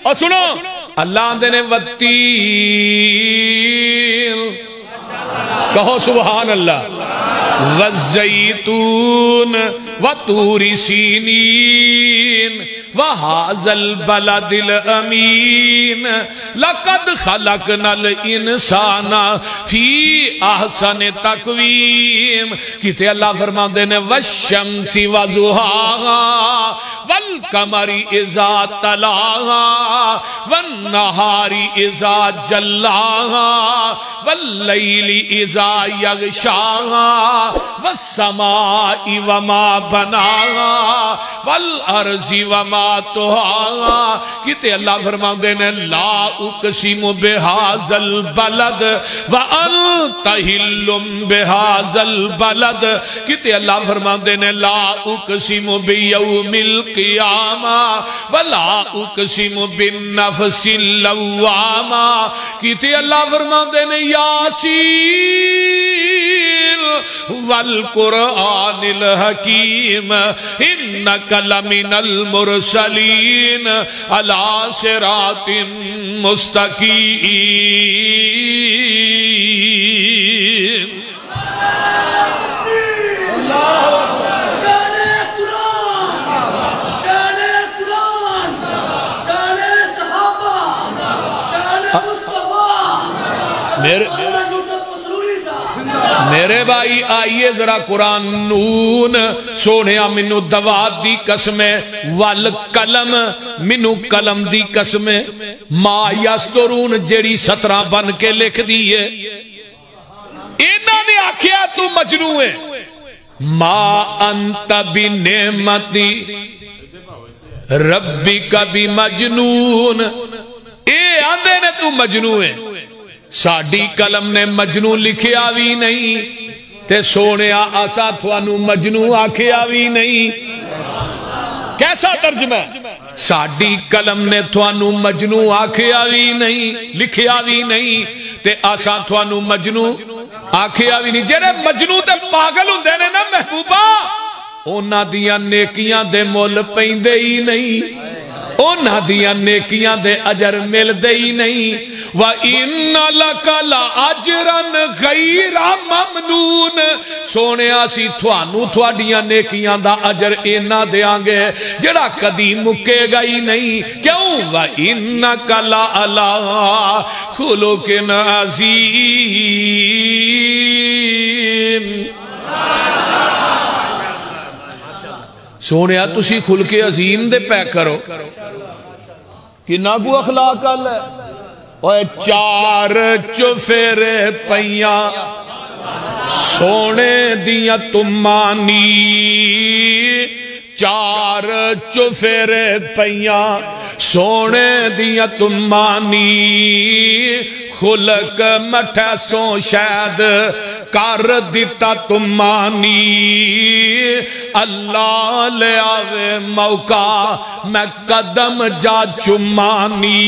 اور سنو اللہ آندے نے والتین کہو سبحان اللہ والزیتون وطور سینین وَهَذَا الْبَلَدِ الْأَمِينَ لَقَدْ خَلَقْنَا الْإِنسَانَ فِي أَحْسَنِ تَقْوِيمٍ کہتے اللہ فرماندے نے وَالشَّمْسِ وَضُحَاهَا وَالْقَمَرِ إِذَا تَلَاهَا وَالنَّهَارِ إِذَا جَلَّاهَا وَاللَّيْلِ إِذَا يَغْشَاهَا وَالسَّمَاءِ وَمَا بَنَاهَا وَالْأَرْضِ وَمَا کہتے اللہ فرماندے نے لا اقسم بہذا البلد وانت حل بہذا البلد کہتے اللہ فرماندے نے لا اقسم بیوم القیامہ ولا اقسم بالنفس اللوامہ کہتے اللہ فرماندے نے یاسین والقرآن الحکیم انک لمن المرسلین علی صراط مستقیم میرے بھائی آئیے ذرا قرآن نون سونیا منو دوات دی قسمیں والقلم منو قلم دی قسمیں ما یسترون جیڑی 17 بن کے لکھ دیئے انہاں نے آکھیا تو مجنو ہے ما انت بنعمتی ربی کا بھی مجنون اے آندے نے تو مجنو ہے ساڑی قلم نے مجنو لکھیا بھی نہیں تے سونے آسا تھوانو مجنو آکھیا بھی نہیں کیسا ترجمہ ہے ساڑی قلم نے تھوانو مجنو آکھیا بھی نہیں لکھیا بھی نہیں تے آسا تھوانو مجنو آکھیا بھی نہیں جیرے مجنو تے پاگل ہوں دینے نا محبوبہ اونا دیا نیکیاں دے مول پہندے ہی نہیں اونا دیا نیکیاں دے اجر مل دے ہی نہیں وَإِنَّ لَكَ لَأَجْرًا غَيْرَ مَمْنُونَ سونے آسی تھوانو تھوڑیاں نیکیاں دا اجر اینا دیاں گے جڑا کدی مکے گا ہی نہیں کیوں وَإِنَّكَ لَعَلَىٰ خُلُقٍ عَظِيمٍ سونے تسی خلق عظیم دے پہ کرو کہ ناگو اخلاق اللہ اوہ 4 چفیرے پیاں سونے دیا تمانی 4 چفیرے پیاں سونے دیا تمانی خلق مٹھا سو شاید کر دیتا تمانی اللہ لے آوے موقع میں قدم جا چمانی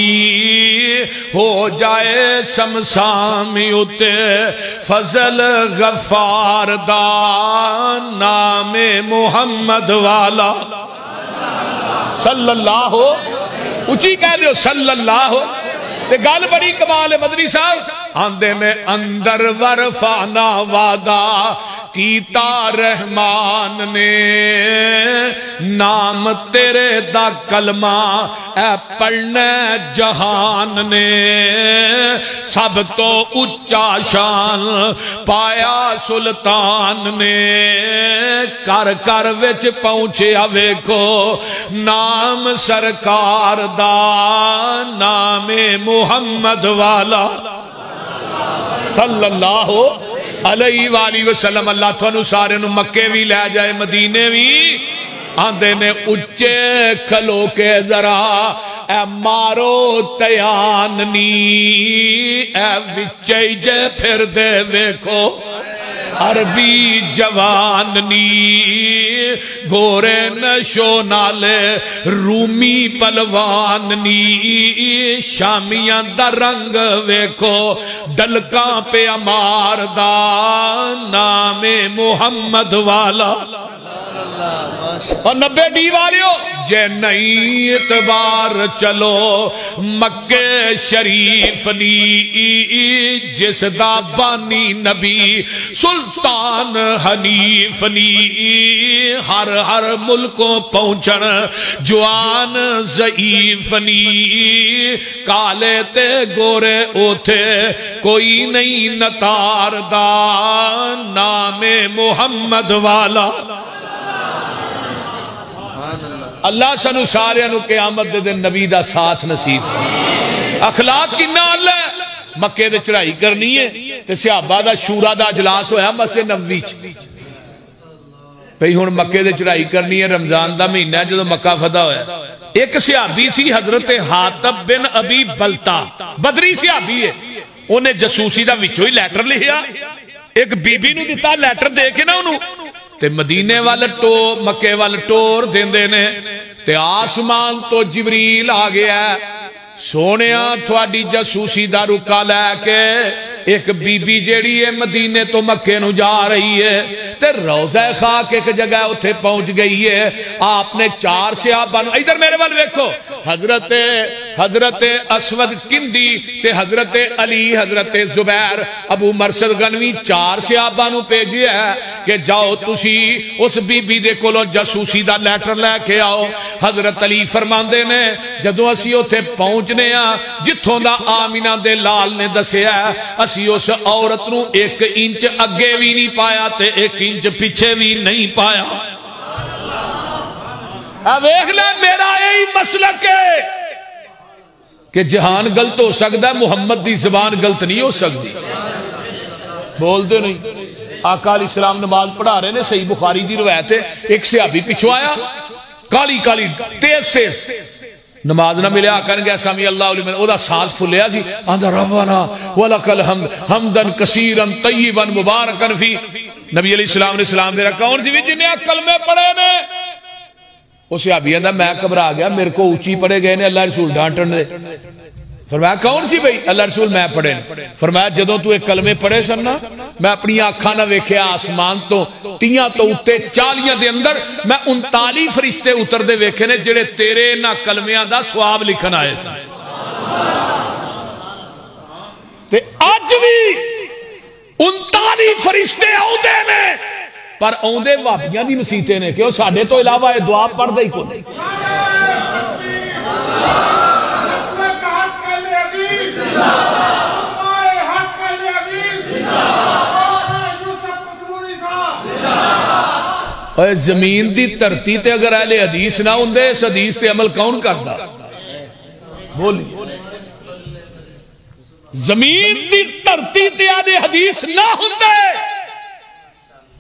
ہو جائے سمسامی اتے فضل غفار دا نام محمد والا صلی اللہ ہو اچھی کہہ دیو صلی اللہ ہو تے گال بڑی کمال مدنی صاحب آندے میں اندر ورفانا وعدہ کیتا رحمان نے نام تیرے دا کلمہ اے پڑھنے جہان نے سب تو اچھا شان پایا سلطان نے کر کر وچ پہنچے آوے کو نام سرکار دا نام محمد والا صلی اللہ علیہ وآلہ وسلم اللہ تھانو سارے نو مکے بھی لے جائے مدینے بھی آندے نے اچھے کھلو کے ذرا اے مارو تیاننی اے وچے جے پھر دے ویکھو عربی جواننی گورے نشو نالے رومی پلواننی شامیاں دا رنگ ویکھو ڈلکاں پہ امار دا نام محمد والا اور 90 ڈی والیو جے نہیں اعتبار چلو مکہ شریف نی جس دا بانی نبی سلطان حنیف نی ہر ملکوں پہنچن جوان ضعیف نی کالے تے گورے اوتھے کوئی نہیں نتار دا نام محمد والا اللہ سنو سارے نو قیامت دے دن نبی دا ساتھ نصیب اخلاق کی نال مکے دے چڑھائی کرنی ہے تے صحابہ دا شورا دا اجلاس ہویا مسجد نبوی چ بھئی ہن مکے دے چڑھائی کرنی ہے رمضان دا مہینہ جدو مکہ فتح ہویا ایک صحابی سی حضرت حاتب بن ابی بلتا بدری صحابی ہے انہیں جسوسی دا وچوں ہی لیٹر لکھیا ایک بی بی نو دیتا لیٹر دے کے نا انہوں تے مدینے والے مکے والے ٹور دیندے نے تے آسمان تو جبریل آ گیا سونیا تھوڑی جسوسی دا رکا لے کے ایک بی بی جیڑی ہے مدینے تو مکے نو جا رہی ہے تے روضہ خاک ایک جگہ اتھے پہنچ گئی ہے آپ نے 4 صحابہ نو ادھر میرے وال دیکھو حضرت اسود کندی تے حضرت علی حضرت زبیر ابو مرسد غنوی 4 صحابہ نو بھیجیا ہے کہ جاؤ تسی اس بی بی دے کولو جاسوسی دا لیٹر لے کے آؤ حضرت علی فرماندے نے جدوں اسی اتھے پہنچنے ہاں جتھوں دا آمینہ دے لال نے دسیا اسی اس عورت نو 1 انچ اگے بھی نہیں پایا تے 1 انچ پیچھے بھی نہیں پایا اب ایک لے میرا یہی مسلک ہے کہ جہان غلط ہو سکتا ہے محمد دی زبان غلط نہیں ہو سکتی بول دے نہیں آقا علیہ السلام نماز پڑھا رہے نے صحیح بخاری دی روایت ہے ایک صحابی پیچھو آیا کالی کالی تیز نماز نہ ملے آقا نے کہا سامی اللہ علیہ او دا ساز پھلیا جی آندھا ربنا ولک الحمد حمدن کثیرن طیبن مبارکن فی نبی علیہ السلام نے سلام دے رہا کون سی بھی جنہیں کلمے پڑھے نے اسے ابھی اندھا میں قبرا گیا میرے کو اونچی پڑھے گئے نے اللہ رسول ڈانٹن دے فرمایا کون سی بھئی اللہ رسول میں پڑھے فرمایا جدوں تو ایک کلمے پڑھے سننا میں اپنی آنکھاں نہ ویکھیا آسمان تو تیاں تو اتے 40 دے اندر میں 39 فرشتے اتر دے ویکھے نے جڑے تیرے نہ کلمیاں دا ثواب لکھن آئے سن تے آج بھی 39 فرشتے آؤندے نے پر آؤندے وابیاں دی مسیطے نے کہ وہ ساڑھے تو علاوہ ہے دعا پڑھ دے ہی کو نہیں اور زمین دی ترتی تے اگر اہل حدیث نہ ہوندے اس حدیث تے عمل کون کرتا بولی زمین دی ترتی تے اہل حدیث نہ ہوندے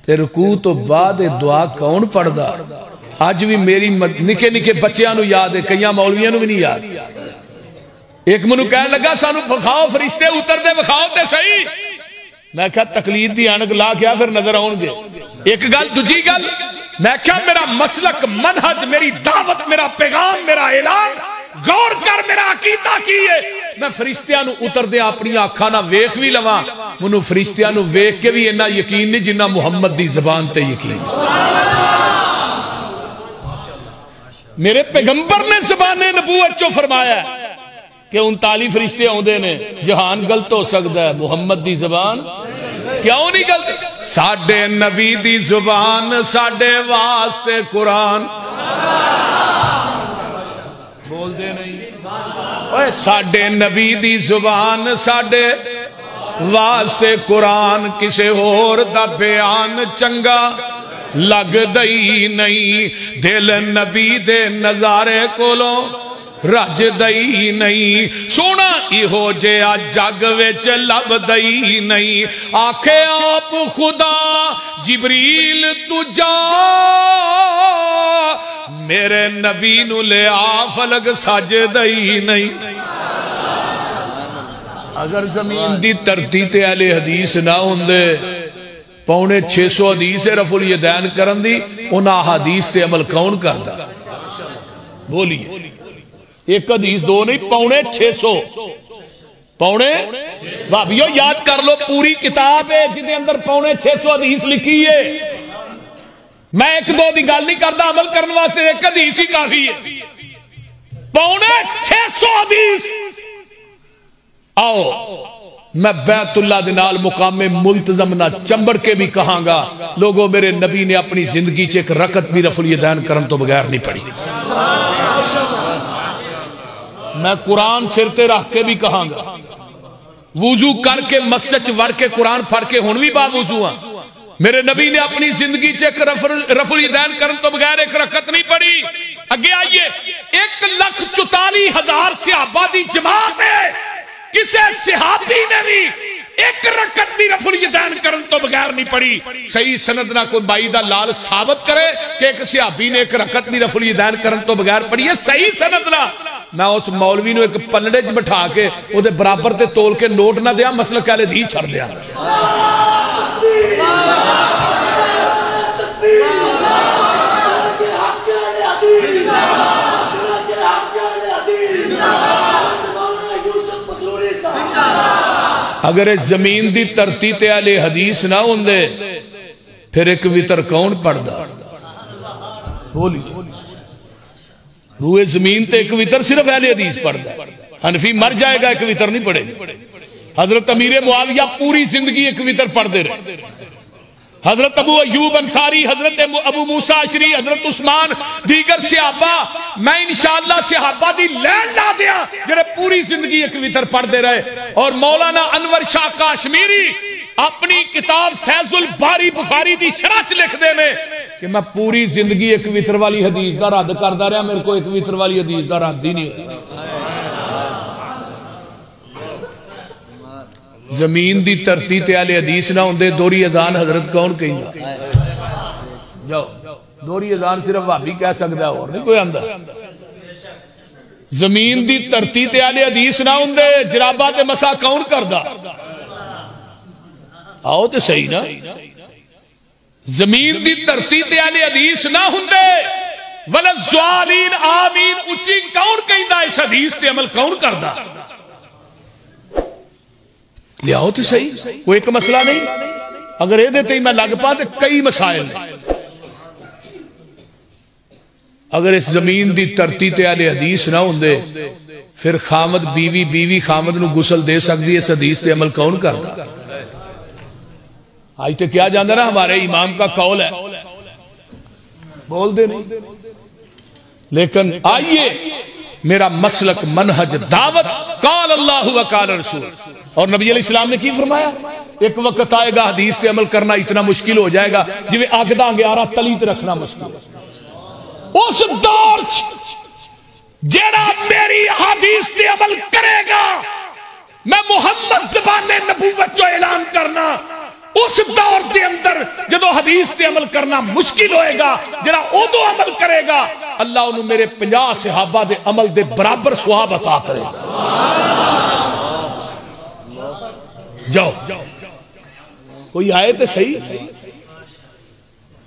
تے رکوع تو بعد دعا کون پڑھدا آج بھی میری نکے نکے بچیاں نو یاد ہے کئیاں مولویاں نو بھی نہیں یاد ایک منو کہنے لگا سانو بخاؤ فرشتے اتر دے بخاؤ تے صحیح میں کہا تقلید دی آنگ لا کیا پھر نظر آؤں گے ایک گل دوجی گل میں کہا میرا مسلک منہج میری دعوت میرا پیغام میرا اعلان غور کر میرا عقیدہ کیے میں فرشتیاں نو اتر دے اپنی آنکھاں نہ ویکھ بھی لواں منو فرشتیاں نو ویکھ کے بھی انہا یقین نہیں جنہ محمد دی زبان تے یقین میرے پیغمبر نے زبان نبوت چو فرمایا ہے کہ 39 فرشتے ہوندے نے جہان غلط ہو سکتا ہے محمد دی زبان کیوں نہیں غلط ساڈے نبی دی زبان ساڈے واسطے قرآن بول دے نہیں اوے ساڈے نبی دی زبان ساڈے واسطے قرآن کسے اور دا بیان چنگا لگ دئی نہیں دل نبی دے نظارے کولوں رج دئی نہیں سونا ایہو جیا جگ وچ لب دئی نہیں آکھے آپ خدا جبریل تو جا میرے نبی نو لے آ فلک سج دئی نہیں اگر زمین دی ترتی تے اہل حدیث نہ ہوندے پونے 600 حدیث رفع الیدین کرن دی انہاں حدیث تے عمل کون کردا بولیے ایک حدیث دو نہیں پونے 600 پونے بھابیو یاد کر لو پوری کتاب ہے جن اندر پونے 600 حدیث لکھی ہے میں ایک دو دی گل نہیں کرتا، عمل کرنے واسطے ایک حدیث ہی کافی ہے، 650 حدیث۔ آؤ میں بیت اللہ دے نال مقام ملتزم نہ چمبڑ کے بھی کہاں گا، لوگوں میرے نبی نے اپنی زندگی چ ایک رکعت بھی رفع الیدین کرن تو بغیر نہیں پڑھی۔ میں قرآن سر تے رکھ کے بھی کہاں گا، وضو کر کے مسجد وڑ کے قرآن پڑھ کے ہن بھی با وضو ہاں، میرے نبی نے اپنی زندگی چ ایک رفع الیدین کرن تو بغیر ایک رکعت نہیں پڑھی۔ اگے آئیے، 1,44,000 صحابہ دی جماعت ہے، کسے صحابی نے بھی ایک رکعت بھی رفع الیدین کرن تو بغیر نہیں پڑھی۔ صحیح سند نہ کوئی بائی دا لال ثابت کرے کہ ایک صحابی نے ایک رکعت بھی رفع الیدین کرن تو بغیر پڑھی ہے، صحیح سند نہ۔ میں اس مولوی نو ایک پلڑے چ بٹھا کے او دے برابر تے تول کے نوٹ نہ دیا، مسلک اہل حدیث چھڑ دیا۔ اگر اس زمین دی ترتی تے اہل حدیث نہ ہوندے پھر ایک وتر کون پڑھدا؟ بولی روئے زمین تے ایک وتر صرف اہل حدیث پڑھدا، حنفی مر جائے گا ایک وتر نہیں پڑھے۔ حضرت امیر معاویہ پوری زندگی ایک وتر پڑھتے رہے، حضرت ابو ایوب انصاری، حضرت ابو موسیٰ اشعری، حضرت عثمان، دیگر صحابہ، میں انشاءاللہ صحابہ دی لین لا دیا جنہیں پوری زندگی ایک وتر پڑھتے رہے۔ اور مولانا انور شاہ کاشمیری اپنی کتاب فیض الباری بخاری دی شرح چ لکھ دے میں کہ میں پوری زندگی ایک وتر والی حدیث دا رد کردا رہا، میرے کو ایک وتر والی حدیث دا رد ہی نہیں ہوتا۔ زمین دی ترتی تے اہل حدیث نہ ہوندے دوری اذان حضرت کون کہندا؟ جاؤ دوری اذان صرف بھابی کہہ سکدا ہے اور نہیں کوئی آندا۔ زمین دی ترتی تے اہل حدیث نہ ہوندے جرابہ تے مسا کون کردا؟ آؤ تے صحیح نا، زمین دی ترتی تے اہل حدیث نہ ہوندے وللظالین آمین اچھی کون کہندا؟ اس حدیث تے عمل کون کردا؟ لیاؤ تو صحیح، وہ ایک مسئلہ نہیں، اگر یہ دیتے ہی میں لگ پا تو کئی مسائل ہیں۔ اگر اس زمین دی ترتی تے اہل حدیث نہ ہوندے پھر خامد بیوی خامد نو غسل دے سکتی ہے، اس حدیث تے عمل کون کرتا؟ آج تو کیا جاندہ نا ہمارے امام کا قول ہے، بول دے نہیں، لیکن آئیے میرا مسلک منہج دعوت قال اللہ و قال رسول، اور نبی علیہ السلام نے کی فرمایا؟ ایک وقت آئے گا حدیث تے عمل کرنا اتنا مشکل ہو جائے گا جی میں آگ دا گیارہ تلیت رکھنا مشکل ہے۔ اس دور جیڑا میری حدیث تے عمل کرے گا میں محمد زبان نبوت جو اعلان کرنا، اس دور دے اندر جدو حدیث تے عمل کرنا مشکل ہوئے گا، جڑا ادو عمل کرے گا اللہ انہوں میرے 50 صحابہ دے عمل دے برابر ثواب عطا کرے گا۔ جاؤ کوئی آئے تو صحیح،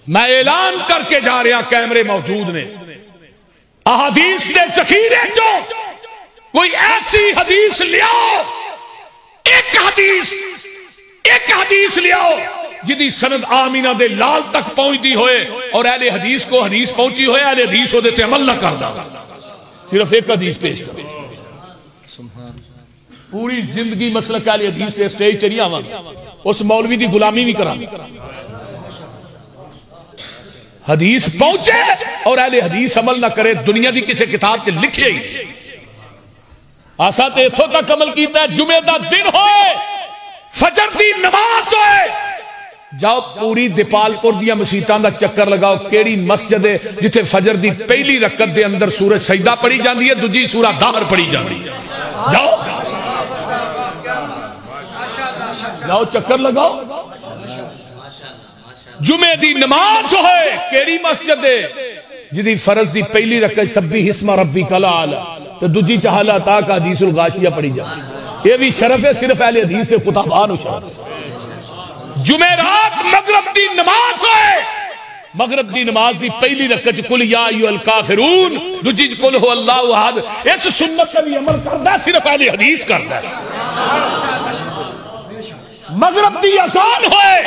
میں اعلان کر کے جا رہا، کیمرے موجود نے، احادیث دے ذخیرے جو کوئی ایسی حدیث لیاؤ، ایک حدیث لیاؤ جدی سند آمینہ دے لال تک پہنچتی ہوئے اور اہل حدیث کو حدیث پہنچی ہوئے، اہل حدیث ہو دیتے عمل نہ کرنا، صرف ایک حدیث پیش کر پوری زندگی مسلک اہل حدیث پہ سٹیج تے نہیں آواں، اس مولوی دی غلامی نہیں کراں، حدیث پہنچے اور اہل حدیث عمل نہ کرے، دنیا دی کسی کتاب چ لکھے ہی آسا تے اتھوں تک عمل کیتا ہے، جمعہ دا دن ہوئے، فجر دی نماز ہوئے، جاؤ پوری دیپال پور دیا مسیتان دا چکر لگاؤ، کیڑی مسجد ہے جتھے فجر دی پہلی رکعت دے اندر سورہ سجدہ پڑھی جاندی ہے، دوجی سورہ دہر پڑھی جاندی ہے، جاؤ چکر لگاؤ، جمعہ دی نماز ہوئے، کیڑی مسجد ہے جدی فرض دی پہلی رکعت سبح اسم ربک الاعلی تو دوجی چہلا تا کا حدیث الغاشیہ پڑھی جاندی ہے، یہ بھی شرف ہے صرف اہل حدیث کے خطابان و شرف۔ جمعرات مغرب دی نماز ہوئے، مغرب دی نماز دی پہلی رکعت قل یا ایھا الکافرون، دوجی قل هو اللہ احد، اس سنت کا بھی عمل کردا صرف اہل حدیث کردا ہے۔ مغرب دی اذان ہوئے،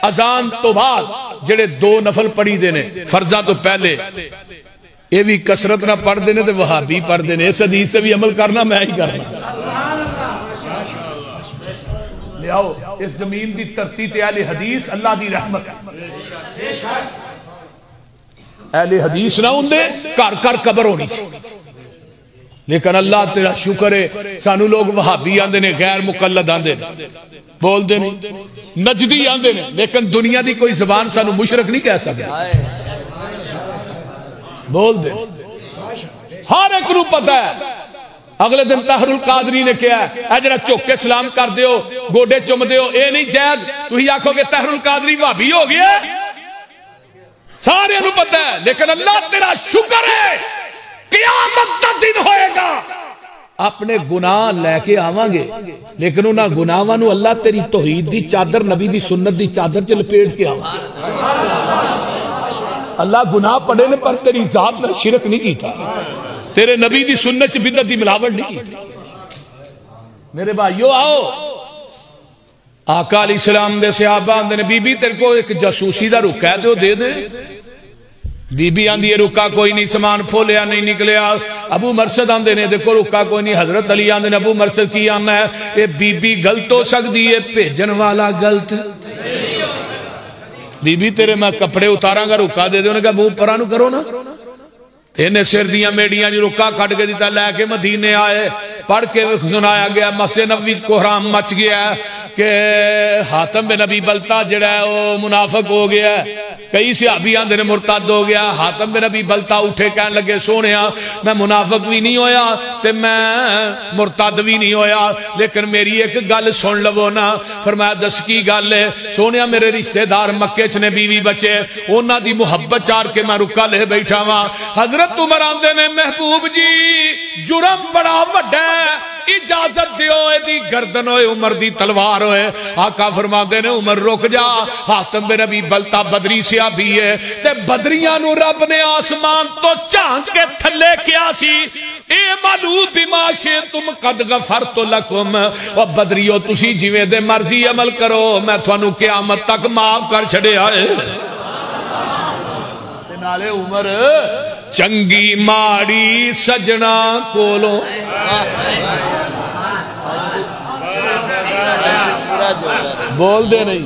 اذان تو بعد جڑے 2 نفل پڑھی دینے فرضاں تو پہلے یہ بھی کسرت نہ پڑھ دینے تے وہابی پڑھ دینے. اس حدیث سے بھی عمل کرنا میں ہی کرنا. لے آؤ اس زمین دی ترتیب اہل حدیث اللہ دی رحمت ہے. اہل حدیث نہ ہوں دے کر کر قبر ہونی سی. لیکن اللہ تیرا شکر ہے سانو لوگ وہابی آندے نے غیر مقلد آندے نے بول دے نہیں نجدی آندے نے لیکن دنیا دی کوئی زبان سانو مشرک نہیں کہہ سکتا. بول دے ہر ایک نو پتہ ہے. اگلے دن طاہر القادری نے کیا ہے اے جڑا چوک کے سلام کر دیو گوڈے چم دیو اے نہیں جائز. تسی آکھو کہ طاہر القادری وہابی ہو گیا سارے نو پتہ ہے. لیکن اللہ تیرا شکر ہے قیامت کا دن ہوئے گا اپنے گناہ لے کے آواں گے لیکن انہاں گناہاں نو اللہ تیری توحید دی چادر نبی دی سنت دی چادر چ لپیٹ کے آواں. اللہ گناہ پڑے نے پر تیری ذات نے شرک نہیں کیتا تیرے نبی دی سنت چ بدعت دی ملاوٹ نہیں کی. میرے بھائیو آؤ آقا علیہ السلام دے صحابہ آندے نے بی بی تیرے کو ایک جاسوسی دا رکا ہے دے دے. بی بی آندی ہے رکا کوئی نہیں سامان پھولیا نہیں نکلیا. ابو مرشد آندے نے دیکھو رکا کوئی نہیں. حضرت علی آندے نے ابو مرشد کی آنا ہے یہ بی بی غلط ہو سکتی ہے بھیجن والا غلط. بی بی تیرے میں کپڑے اتاراں گا رکا دے دے. انہوں نے کہا منہ پرانو کرو نا. تینے سر دیاں میڈیاں جو رکا کھٹ کے دیتا لے کے مدینے آئے پڑھ کے سنایا گیا مسجد نبوی کو حرام مچ گیا کہ حاتم بن ابی بلتا جڑا ہے وہ منافق ہو گیا ہے. کئی صحابی آندے نے مرتد ہو گیا. حاتم بن ابی بلتا اٹھے کہنے لگے سونیا میں منافق بھی نہیں ہویا تے میں مرتد بھی نہیں ہویا لیکن میری ایک گل سن لو نا. فرمایا دس کی گل ہے. سونیا میرے رشتہ دار مکے چ نے بیوی بچے انہاں دی محبت چار کے میں رکا لے بیٹھا وا. حضرت عمر آندے نے محبوب جی جرم بڑا وڈا ہے اجازت دیو اے دی گردن ہوئے عمر دی تلوار ہوئے. آقا فرماندے نے عمر رک جا. حاتم بن ابی بلتا بدری صحابی ہے تے بدریاں نو رب نے آسمان تو چاند کے تھلے کیا سی اے مالو بما شئتم قد غفرت لکم. و بدریو تسی جویں دے مرضی عمل کرو میں تھانو قیامت تک معاف کر چھڑے آئے. نالے عمر چنگی ماڑی سجنا کولو بول دے نہیں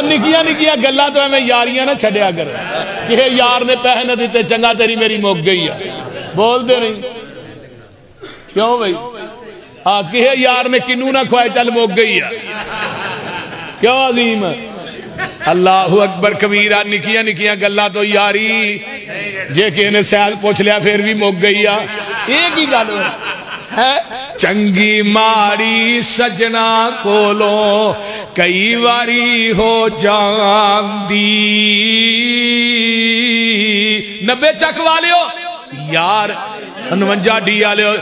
نکیاں نکیاں گلاں تو ہمیں یاریاں نہ چھڑیا کر کہ یار نے پیسے نہ دیتے چنگا تیری میری موک گئی ہے. بول دے نہیں کیوں بھائی ہاں کہ یار نے کنوں نہ کھوائے چل موک گئی ہے کیوں عظیم اللہ اکبر کبیرہ. نکیاں نکیاں گلاں تو یاری جے کہ انہیں سیال پوچھ لیا پھر بھی موک گئی ہے. ایک ہی گل ہے چنگی ماڑی سجنا کولو کئی واری ہو جاندی. 90 چک والیو یار 59 ڈی آلیو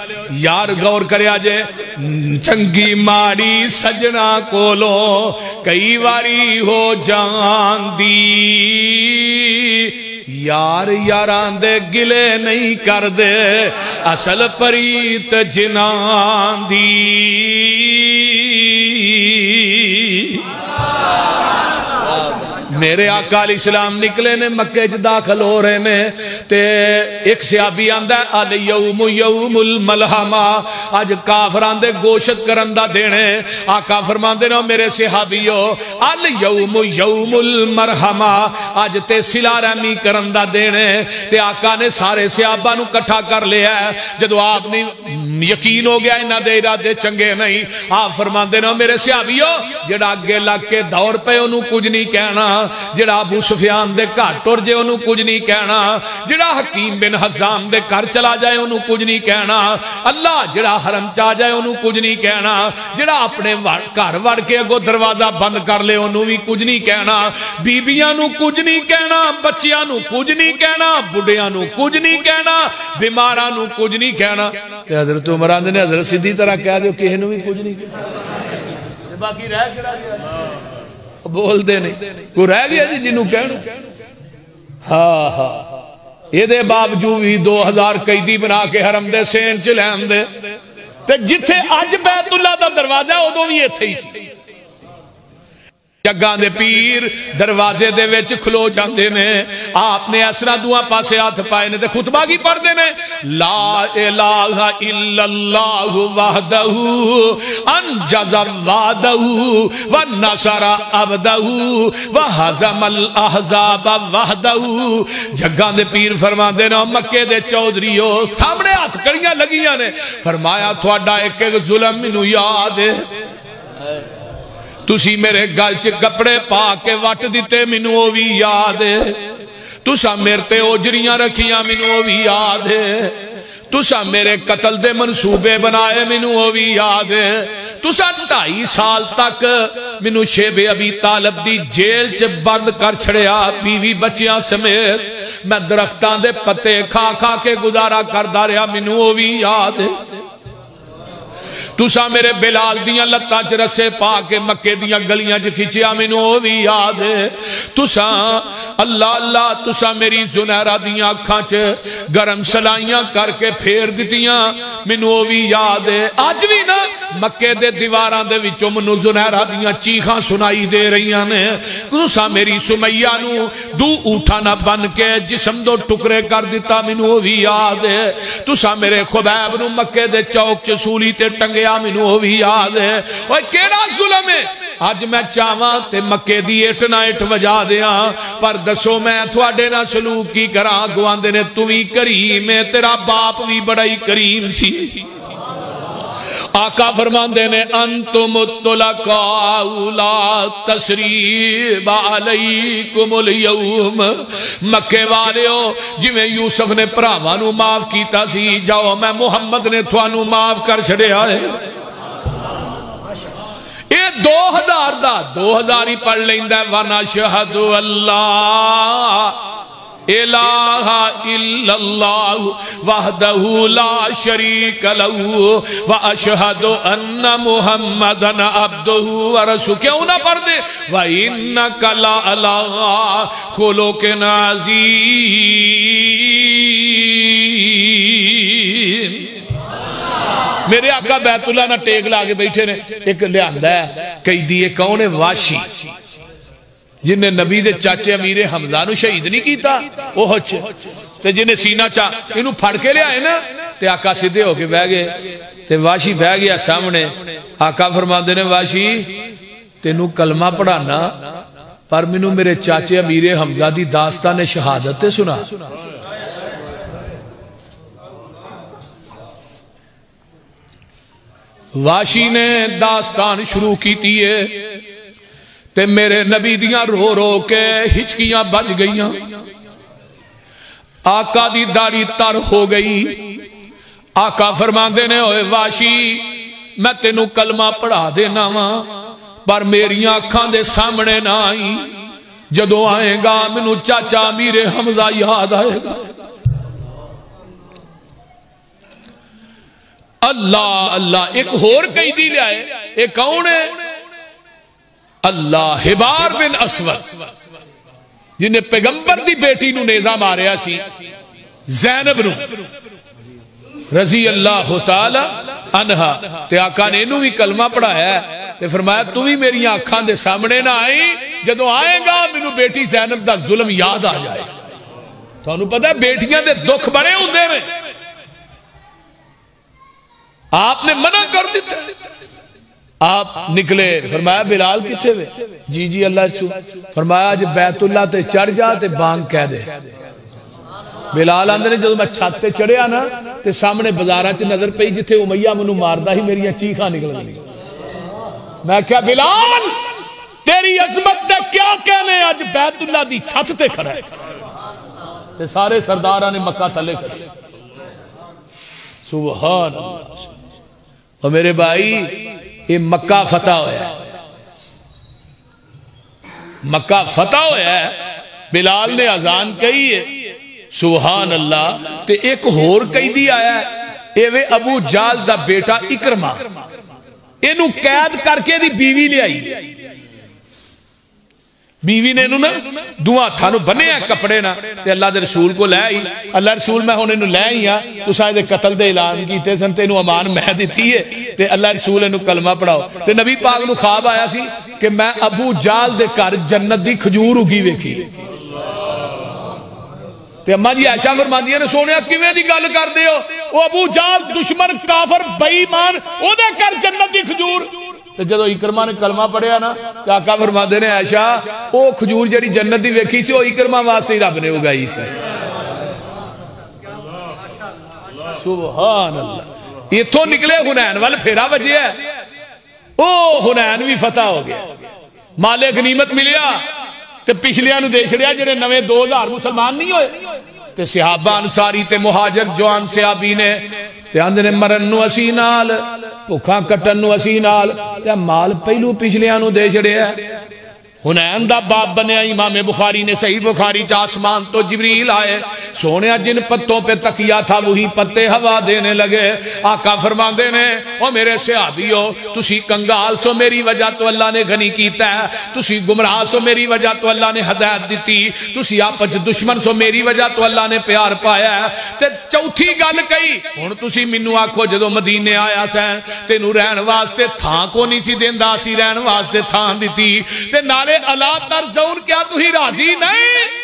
یار غور کرے آجے. چنگی ماڑی سجنا کولو کئی واری ہو جاندی یار یاران دے گلے نہیں کر دے اصل فریت جنان دی. میرے آقا علیہ السلام نکلے نے مکے چ داخل ہو رہے نے تے ایک صحابی آندا ہے الیوم یوم الملحمہ اج کافراں دے گوشت کرن دا دینے. آقا فرماندے نے میرے صحابیو الیوم یوم المرحمہ اج تے صلہ رحمی کرن دا دینے. تے آقا نے سارے صحابہ نو کٹھا کر لیا ہے. جدو آپ نے یقین ہو گیا انہاں دے ارادے چنگے نہیں آپ فرماندے نے میرے صحابیو جڑا اگے لگ کے دور پے اونوں کچھ نہیں کہنا جڑا ابو سفیان دے گھر ٹر جے انہوں کچھ نہیں کہنا جڑا حکیم بن حزام دے گھر چلا جائے انہوں کچھ نہیں کہنا اللہ جڑا حرم چاہ جائے انہوں کچھ نہیں کہنا جڑا اپنے گھر وڑ کے اگو دروازہ بند کر لے انہوں بھی کچھ نہیں کہنا بیبیاں نو کچھ نہیں کہنا بچیاں نو کچھ نہیں کہنا بڑھیاں نو کچھ نہیں کہنا بیماراں نو کچھ نہیں کہنا. کہ حضرت عمر آندے نے حضرت سیدھی طرح کہہ دیو کہے نو بھی کچھ نہیں کہنا باقی رہ کڑا گیا بول دے نہیں کو رہ گیا جی جنہوں کہنو. ہاں ہاں یہ دے باوجود بھی 2000 قیدی بنا کے حرم دے سین چلیں دے تے جتھے اج بیت اللہ دا دروازہ ادو بھی ایتھے ہی سی. جگاں دے پیر دروازے دے وچ کھلو جاندے نے آپ نے اس طرح دعا پاسے ہاتھ پائے نے تے خطبہ کی پڑھ دے نے لا الہ الا اللہ وحدہ انجز وعدہ ونصر عبدہ وہزم الاحزاب وحدہ جگاں دے پیر فرماندے نے مکے دے چودھریو سامنے ہاتھ کڑیاں لگیاں نے فرمایا تہاڈا ایک ایک ظلم مینوں یاد ہے تسی میرے گل چ کپڑے پا کے وٹ دیتے مینوں او وی یاد ہے تساں میرے تے اوجریاں رکھیاں مینوں او وی یاد ہے تساں میرے قتل دے منصوبے بنائے مینوں او وی یاد ہے تساں 2.5 سال تک مینوں شیب ابی طالب دی جیل چ بند کر چھڑیا بیوی بچیاں سمیت میں درختاں دے پتے کھا کھا کے گزارا کردا رہیا مینوں او وی یاد ہے تساں میرے بلال دیاں لتاں چ رسے پا کے مکے دیاں گلیاں چ کھچیا مینوں او وی یاد ہے تساں اللہ اللہ تساں میری زنیرہ دیاں اکھاں چ گرم سلائیاں کر کے پھیر دتیاں مینوں او وی یاد ہے اج وی نا مکے دے دیواراں دے وچوں مینوں زنیرہ دیاں چیخاں سنائی دے رہیاں نے تساں میری سمیہ نو 2 اونٹاں نہ بن کے جسم دو ٹکڑے کر دیتا مینوں او وی یاد ہے تساں میرے خبیب نو مکے دے چوک چ سولی تے ٹنگے مینوں او وی یاد ہے اوے کیڑا ظلم ہے اج میں چاواں تے مکے دی اٹ نہ اٹ وجا دیاں پر دسو میں تواڈے نال سلوک کی کراں گواندے نے تو وی کریم ہے تیرا باپ وی بڑا ہی کریم سی آقا فرماندے نے انتم الطلقاء لا تسریب علیکم اليوم مکے والیو جویں یوسف نے بھراواں نو معاف کیتا سی جاؤ میں محمد نے تھانوں معاف کر چھڑیا ہے اے 2000 دا 2000 ہی پڑھ لیندا ہے ونشہد اللہ الہ الا اللہ وحدہ لا شریک لہ واشہد ان محمدا عبدہ ورسولہ کیوں نہ پڑھ دے وانک لعلی خلق عظیم میرے آقا بیت اللہ نہ ٹیک لا کے بیٹھے نے ایک لیا ہے قیدی یہ کون ہے واشی جن نے نبی دے چاچے امیر حمزہ نو شہید نہیں کیتا وہ ہوچ تے جن نے سینہ چاہ انہوں پھڑ کے لے آئے نا تے آقا صدے ہو کے بہ گئے تے واشی بہ گیا سامنے آقا فرماندے نے واشی تینوں کلمہ پڑھانا پر منو میرے چاچے امیر حمزہ دی داستان شہادت تے سنا واشی نے داستان شروع کی تیئے تے میرے نبی دیاں رو رو کے ہچکیاں بج گئیاں آقا دی داڑھی تر ہو گئی آقا فرماندے نے اوے واشی میں تینوں کلمہ پڑھا دینا وا پر میری آنکھاں دے سامنے نہ آئی جدوں آئے گا منو چاچا امیر حمزہ یاد آئے گا اللہ اللہ ایک ہور قیدی لے آئے ایک کون ہے اللہ حبار بن اسود جنہیں پیغمبر دی بیٹی نو نیزہ ماریا سی زینب نو رضی اللہ تعالی عنہ تے آقا نے انہوں بھی کلمہ پڑھایا ہے تے فرمایا تو بھی میری آنکھاں دے سامنے نہ آئی جدو آئے گا منو بیٹی زینب دا ظلم یاد آ جائے تو انہوں پتہ ہے بیٹیاں دے دکھ بڑے ہوندے میں آپ نے منع کر دیتا آپ نکلے فرمایا بلال کتھے وے جی جی اللہ رسول فرمایا آج بیت اللہ تے چڑھ جا تے بانگ کہہ دے بلال آندے نے جدو میں چھت تے چڑھیا نا تے سامنے بازارہ چ نظر پئی جتھے امیہ منو ماردہ ہی میری چیخاں نکل گئی میں کہا بلال تیری عظمت تے کیا کہنے آج بیت اللہ دی چھت تے کھڑا ہے تے سارے سرداراں نے مکہ تھلے کھڑے سبحان اللہ اور میرے بھائی یہ مکہ فتح ہویا ہے مکہ فتح ہویا ہے بلال نے اذان کہی ہے سبحان اللہ تے ایک ہور قیدی آیا ہے ایوے ابو جال دا بیٹا اکرمہ انہوں قید کر کے دی بیوی لے آئی بیوی نے نا دو ہاتھاں نو بنیا کپڑے نا تے اللہ دے رسول کو لے آئی اللہ رسول میں ہونے نو لے آئی ہاں تو سائے دے قتل دے اعلان کیتے سن تے نو امان میں دیتی ہے تے اللہ رسول نو کلمہ پڑھاؤ تے نبی پاک نو خواب آیا سی کہ میں ابو جال دے کر جنت دی کھجور اگی ویکھی تے اماں جی عائشہ فرماندیاں نے سونیا کیویں دی گل کردے ہو او ابو جال دشمن کافر بے ایمان او دے کر جنت دی کھجور تے جدوں اکرمہ نے کلمہ پڑھیا نا تے آقا فرماندے نے عائشہ او کھجور جڑی جنت دی ویکھی سی او اکرمہ واسطے رب نے اگائی سی سبحان اللہ ایتھوں نکلے حنین وال پھیرا وجہ ہے او حنین بھی فتح ہو گیا مال غنیمت ملیا تے پچھلیاں نو دے چھڑیا جڑے نویں 2000 مسلمان نہیں ہوئے تے صحابہ انصاری تے مہاجر جوان صحابی نے تے آندے نے مرن نو اسی نال بھکھاں کٹن نو اسی نال تے مال پہلو پچھلیاں نو دے چھڑیا حنین دا باب بنیا امام بخاری نے صحیح بخاری چ آسمان تو جبریل آئے سونیا جن پتوں پہ تکیا تھا وہی پتے ہوا دینے لگے آقا فرماندے نے او میرے صحابیو تسی کنگال سو میری وجہ تو اللہ نے غنی کیتا ہے تسی گمراہ سو میری وجہ تو اللہ نے ہدایت دیتی تسی آپس دشمن سو میری وجہ تو اللہ نے پیار پایا ہے تے چوتھی گل کہی ہن تسی مینوں آکھو جدوں مدینے آیا سیں تینوں رہن واسطے تھاں کو نہیں سی دیندا سی رہن واسطے تھاں دتی تے نالے اللہ ترزون کیا تو ہی راضی نہیں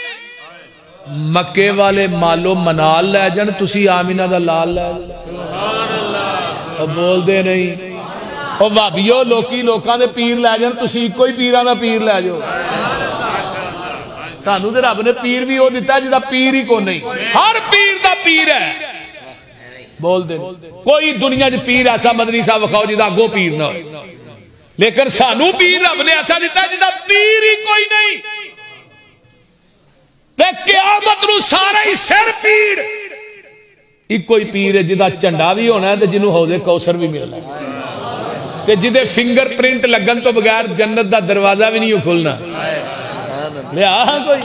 مکے والے مالو منال لے جن تسی آمینہ دا لال لے جن بول دے نہیں اور وابیو لوکی لوکاں دے پیر لے جن تسی کوئی پیران دا پیر لے جو سانو دے رب نے پیر بھی ہو دیتا ہے جدا پیر ہی کو نہیں ہر پیر دا پیر ہے بول دے کوئی دنیا جو پیر ایسا مدنی صاحب وکھاؤ جدا گو پیر نہ ہوئے لیکن سانو پیر رب نے ایسا دیتا ہے جدا پیر ہی کوئی نہیں تے قیامت نو سارا ہی سر پیر ایک کوئی پیر ہے جدا چنڈا بھی ہونا ہے تے جنہوں حوض کوثر بھی ملنا ہے تے جدے فنگر پرنٹ لگن تو بغیر جنت دا دروازہ بھی نہیں کھلنا لیا کوئی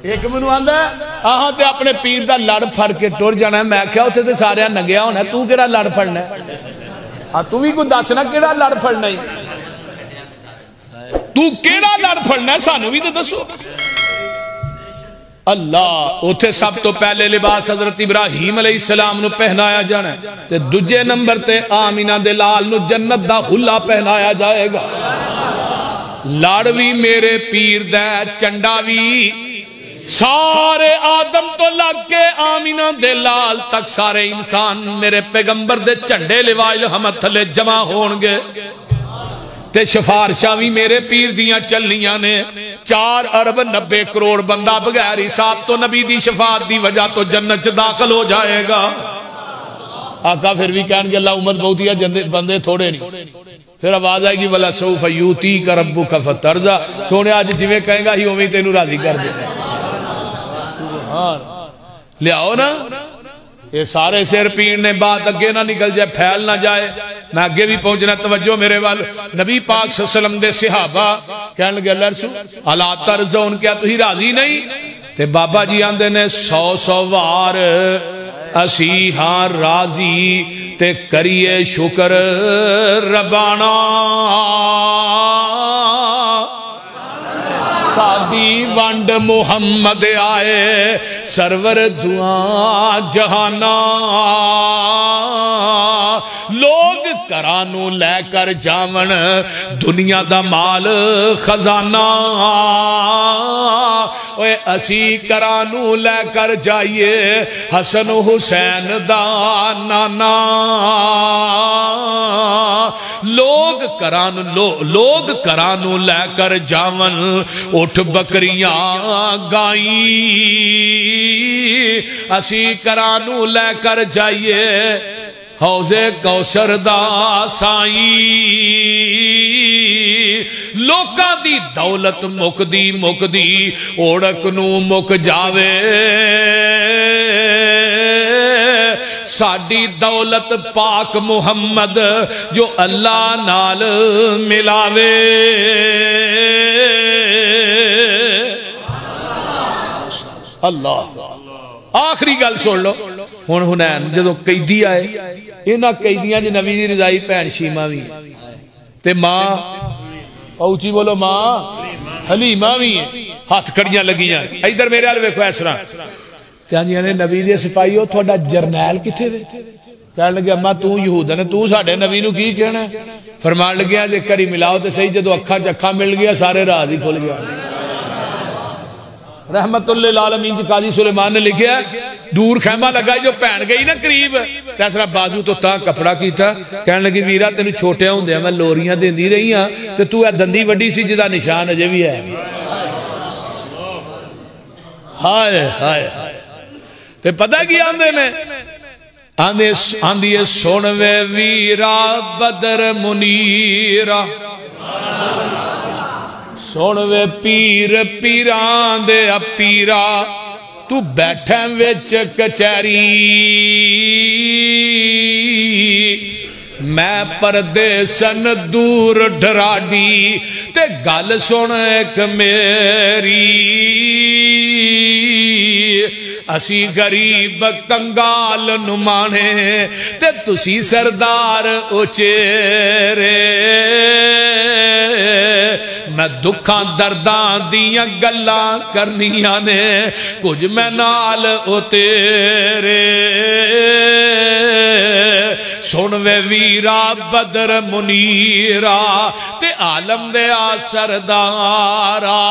ایک منو آندا ہے آہاں تے اپنے پیر دا لڑ پھڑ کے ٹر جانا ہے میں کیا ہوتے تے سارے ننگیا ہونا ہے تو کیڑا لڑ پھڑنا ہے تو بھی کوئی دسنا کیڑا لڑ پھڑنا ہی تو کیڑا لڑ پھڑنا ہے سانو بھی تو دسو اللہ اوتھے سب تو پہلے لباس حضرت ابراہیم علیہ السلام نو پہنایا جانا ہے تے دوجے نمبر تے آمینہ دے لال نو جنت دا حلہ پہنایا جائے گا لڑ بھی میرے پیر دے چنڈا بھی سارے آدم تو لگ کے آمینہ دے لال تک سارے انسان میرے پیغمبر دے چنڈے لوائل حمد تھلے جمع ہونگے تے شفارشاں بھی میرے پیر دیاں چلنیاں نے 4 ارب 90 کروڑ بندہ بغیر حساب تو نبی دی شفاعت دی وجہ تو جنت داخل ہو جائے گا آقا پھر بھی کہنے کہ اللہ امت بہت ہی بندے تھوڑے نہیں پھر آواز آئے گی وَلَا سَوْفَ يُؤْتِيكَ رَبُّكَ فَتَرْضَىٰ سونے آج جویں کہیں گا ہی اویں تینوں راضی کر دے لے آؤ نا یہ سارے سر پیر نے بات اگے نہ نکل جائے پھیل نہ جائے میں اگے بھی پہنچنا توجہ میرے وال نبی پاک صلی اللہ علیہ وسلم دے صحابہ کہنے لگے اللہ رسول الا ترضون کیا تو ہی راضی نہیں تے بابا جی آندے نے 100 وار اسی ہاں راضی تے کریے شکر ربانا سادی ونڈ محمد آئے سرور دعا جہانا لوگ کرانو لے کر جاون دنیا دا مال خزانہ اوے اسی کرانو لے کر جائیے حسن حسین دا نانا لوگ کرانو لے کر جاون اٹھ بکریاں گائی اسی کرانو لے کر جائیے حوض کوثر دا سائی لوکاں دی دولت مک دی اوڑک نو مک جاوے ساڈی دولت پاک محمد جو اللہ نال ملاوے اللہ آخری گل سن لو ہن حنین جدو قیدی آئے انہاں قیدیاں جو نبی دی رضائی بھین شیمہ بھی تے ماں اونچی بولو ماں حلیمہ بھی ہیں ہاتھ کڑیاں لگیاں ادھر میرے والے ویکھو اس طرح کہندیاں نے نبی دے سپاہیو تہاڈا جرنیل کتھے وے کہن لگے اما تو یہود نے تو ساڈے نبی نو کی کہنا ہے فرمان لگیا جے کری ملاؤ تے صحیح جدو اکھاں چکھاں مل گیا سارے راز ہی کھل گیا رحمت اللہ العالمین جی قاضی سلیمان نے لکھیا دور خیمہ لگا جو پہن گئی نا قریب تیسرا بازو تو تاں کپڑا کیتا کہنے لگی ویرا تینو چھوٹے ہوندے میں لوریاں دیندی رہی ہاں تے تو اے دندی وڈی سی جدا نشان اجے بھی ہے ہائے ہائے تے پتہ کی آندے نے آندی سنوے ویرا بدر منیرا سنوے پیر پیران دے پیرا تو بیٹھے وچ کچہری میں پردے سن دور ڈراڈی تے گل سن ایک میری اسی غریب کنگال نمانے تے تسی سردار اچیرے میں دکھاں درداں دیاں گلاں کرنیاں نے کچھ میں نال او تیرے سنوے ویرا بدر منیرا تے عالم دیا سردارا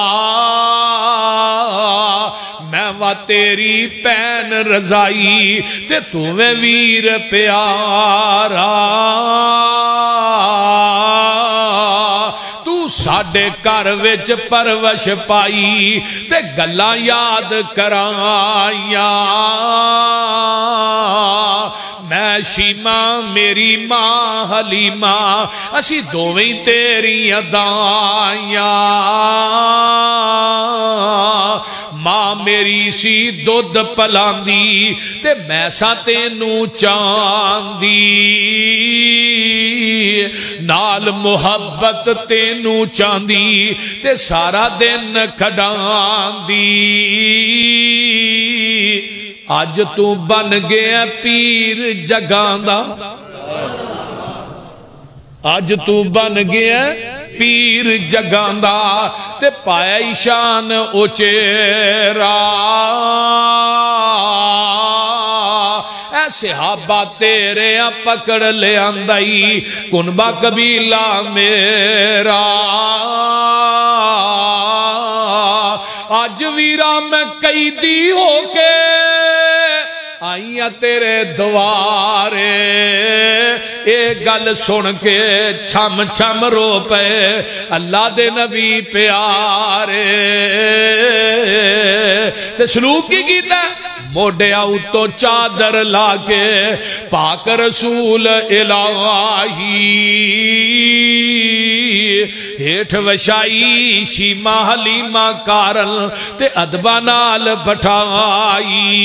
میں وا تیری پین رضائی تے تمہیں ویر پیارا تو ساڑے کار وچ پروش پائی تے گلاں یاد کرائیاں میں شیمہ میری ماں حلیمہ اسی دوویں تیری ادائیاں ماں میری سی دودھ پلاندی تے میں سا تینو چاندی نال محبت تینو چاندی تے سارا دن کھڈاندی آج تو بن گیا پیر جگاندہ آج تو بن گیا پیر جگاندہ تے پایا شان اوچیرا اے صحابہ تیرے پکڑ لے آندائی کنبہ قبیلہ میرا آج ویرا میں قیدی ہو کے آئیاں تیرے دوارے اے گل سن کے چھم چھم رو پے اللہ دے نبی پیارے تے سلوک کی کیتا ہے موڑے آؤ تو چادر لاکے پاک رسول الہی ہیٹھ وشائی شیمہ حلیمہ کارل تے ادبہ نال بٹھائی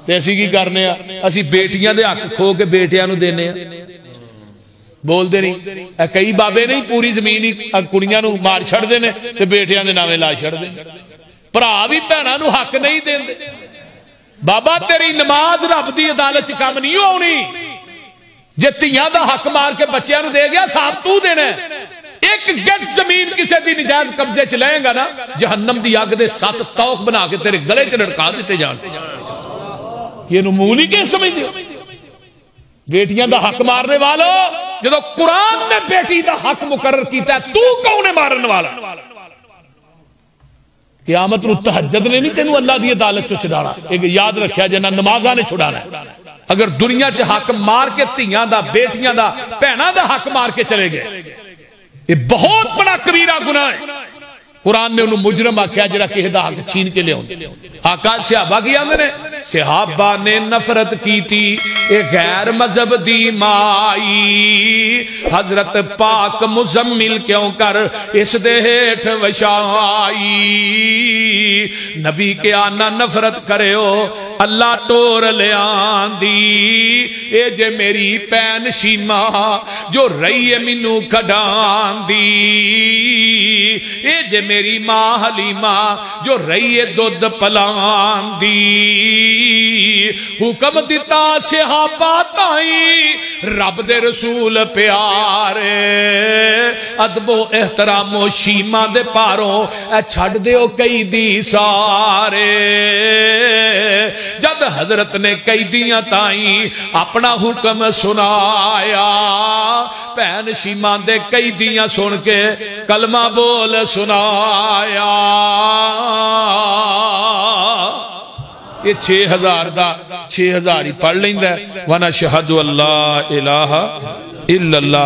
ایسی کی کرنے ہیں اسی بیٹیاں دے حق کھو کے بیٹیاں نو دینے ہیں بول دے نہیں کئی بابے نہیں پوری زمینی کڑیاں نو مار چھڑ دینے تے بیٹیاں دے ناوے لا چھڑ دینے پرا بھی پہنا نو حق نہیں دین دے بابا تیری نماز رب دی عدالت کام نہیں ہونی جے تیاں دا حق مار کے بچیاں نو دے گیا صاحب تو دینے ایک گٹ زمین کسے دی نجائز قبضے چلائیں گا نا جہنم دی آگ دے 7 توق بنا کے تیرے گلے چ لڑکا دیتے جان یہ نمونی کے سمجھ دیو بیٹیاں دا حق مارنے والا جدو قرآن نے بیٹی دا حق مقرر کیتا ہے تو کون مارن والا قیامت نو تہجد نے نہیں تینو اللہ دی عدالت چو چھڑانا ایک یاد رکھیا جنہ نمازہ نے چھڑانا ہے اگر دنیا چے حق مار کے تیاں دا بیٹیاں دا پہنا دا حق مار کے چلے گئے یہ بہت بڑا کبیرہ گناہ ہے قرآن نے انہوں مجرم آکھیا جرہ کہ دا حق چھین کے لے ہوں آقا صحابہ کی آندھے نے صحابہ نے نفرت کی تھی ایک غیر مذہب دی مائی حضرت پاک مزمل کیوں کر اس دے ہیٹھ وشائی نبی کے آنا نفرت کرے ہو اللہ ٹور لے آندی اے جے میری پین شیما جو رہی ہے منو کھڈان دی اے جے میری ماں حلیمہ جو رہی ہے دودھ پلان دی حکم دیتا صحابہ تائیں رب دے رسول پیارے ادب و احترام و شیما دے پاروں اے چھڑ دیو کئی دی سارے جد حضرت نے قیدیاں تائیں اپنا حکم سنایا پہن شیما دے قیدیاں سن کے کلمہ بول سنایا یہ 6000 دا 6000 ہی پڑھ لیں دے وَنَشْهَدُ اللَّهَ إِلَهَ إِلَّا اللَّهَ